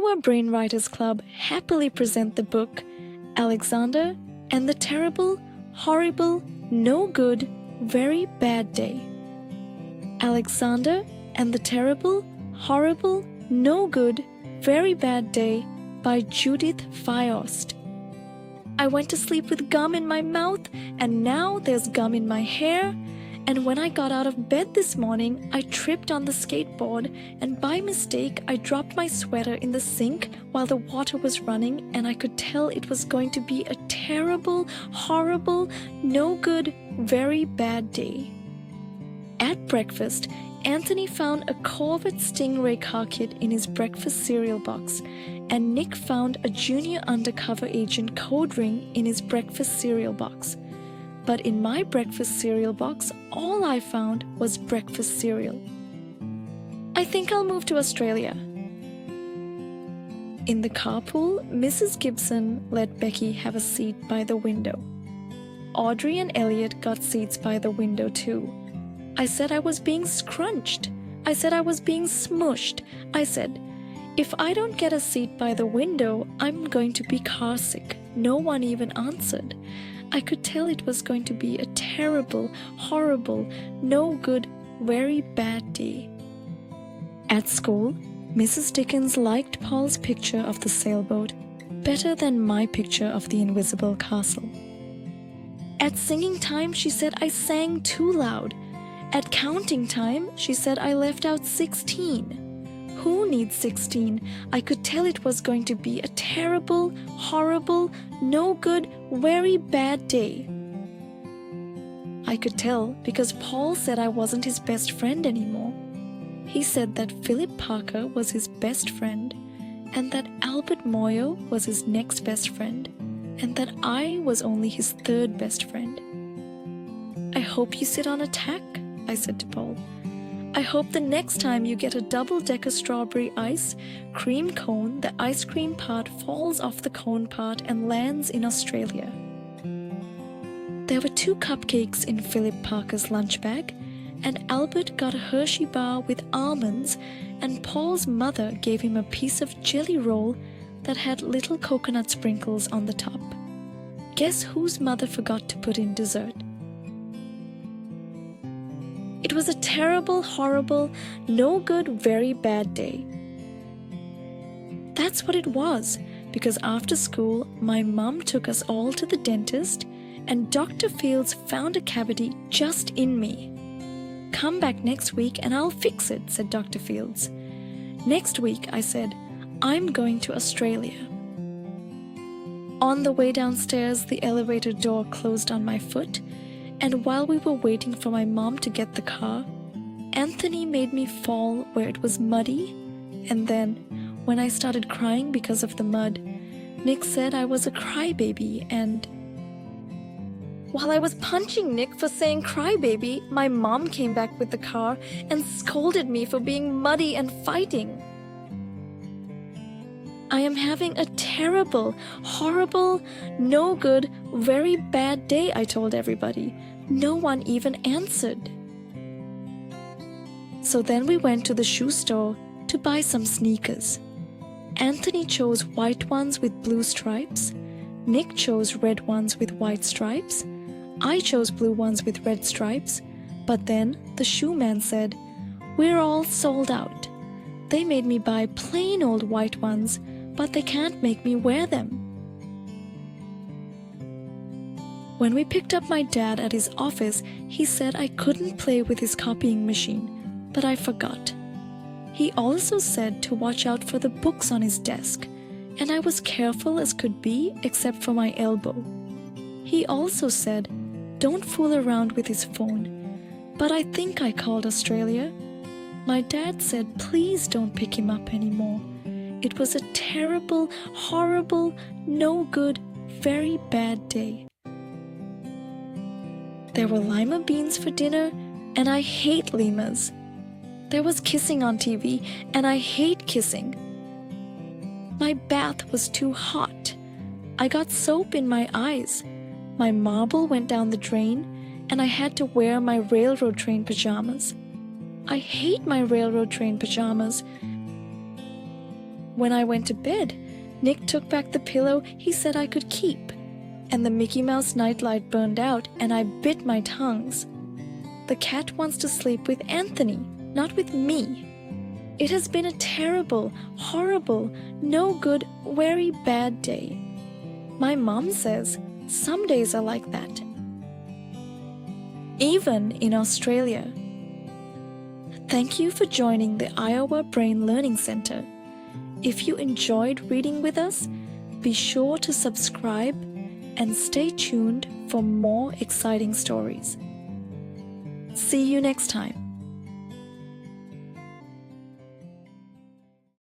Iowa Brainwriters Club happily present the book Alexander and the Terrible, Horrible, No Good, Very Bad Day. Alexander and the Terrible, Horrible, No Good, Very Bad Day by Judith Fiost. I went to sleep with gum in my mouth, and now there's gum in my hair. And when I got out of bed this morning, I tripped on the skateboard, and by mistake, I dropped my sweater in the sink while the water was running, and I could tell it was going to be a terrible, horrible, no good, very bad day. At breakfast, Anthony found a Corvette Stingray car kit in his breakfast cereal box, and Nick found a junior undercover agent code ring in his breakfast cereal box. But in my breakfast cereal box, all I found was breakfast cereal. I think I'll move to Australia. In the carpool, Mrs. Gibson let Becky have a seat by the window. Audrey and Elliot got seats by the window too. I said I was being scrunched. I said I was being smushed. I said, if I don't get a seat by the window, I'm going to be car sick. No one even answered. I could tell it was going to be a terrible, horrible, no good, very bad day. At school, Mrs. Dickens liked Paul's picture of the sailboat better than my picture of the invisible castle. At singing time, she said I sang too loud. At counting time, she said I left out 16. Who needs 16? I could tell it was going to be a terrible, horrible, no good, very bad day. I could tell because Paul said I wasn't his best friend anymore. He said that Philip Parker was his best friend, and that Albert Moyo was his next best friend, and that I was only his third best friend. I hope you sit on a tack, I said to Paul. I hope the next time you get a double-decker strawberry ice cream cone, the ice cream part falls off the cone part and lands in Australia. There were 2 cupcakes in Philip Parker's lunch bag, and Albert got a Hershey bar with almonds, and Paul's mother gave him a piece of jelly roll that had little coconut sprinkles on the top. Guess whose mother forgot to put in dessert? It was a terrible, horrible, no good, very bad day. That's what it was, because after school, my mum took us all to the dentist, and Dr. Fields found a cavity just in me. Come back next week and I'll fix it, said Dr. Fields. Next week, I said, I'm going to Australia. On the way downstairs, the elevator door closed on my foot, and while we were waiting for my mom to get the car, Anthony made me fall where it was muddy, and then, when I started crying because of the mud, Nick said I was a crybaby, and while I was punching Nick for saying crybaby, my mom came back with the car and scolded me for being muddy and fighting. I am having a terrible, horrible, no good, very bad day, I told everybody. No one even answered. So then we went to the shoe store to buy some sneakers. Anthony chose white ones with blue stripes. Nick chose red ones with white stripes. I chose blue ones with red stripes. But then the shoe man said, "We're all sold out." They made me buy plain old white ones, but they can't make me wear them. When we picked up my dad at his office, he said I couldn't play with his copying machine, but I forgot. He also said to watch out for the books on his desk, and I was careful as could be except for my elbow. He also said, don't fool around with his phone, but I think I called Australia. My dad said please don't pick him up anymore. It was a terrible, horrible, no good, very bad day. There were lima beans for dinner, and I hate limas. There was kissing on TV, and I hate kissing. My bath was too hot. I got soap in my eyes. My marble went down the drain, and I had to wear my railroad train pajamas. I hate my railroad train pajamas. When I went to bed, Nick took back the pillow he said I could keep, and the Mickey Mouse nightlight burned out and I bit my tongues. The cat wants to sleep with Anthony, not with me. It has been a terrible, horrible, no good, very bad day. My mom says some days are like that. Even in Australia. Thank you for joining the Iowa Brain Learning Center. If you enjoyed reading with us, be sure to subscribe and stay tuned for more exciting stories. See you next time.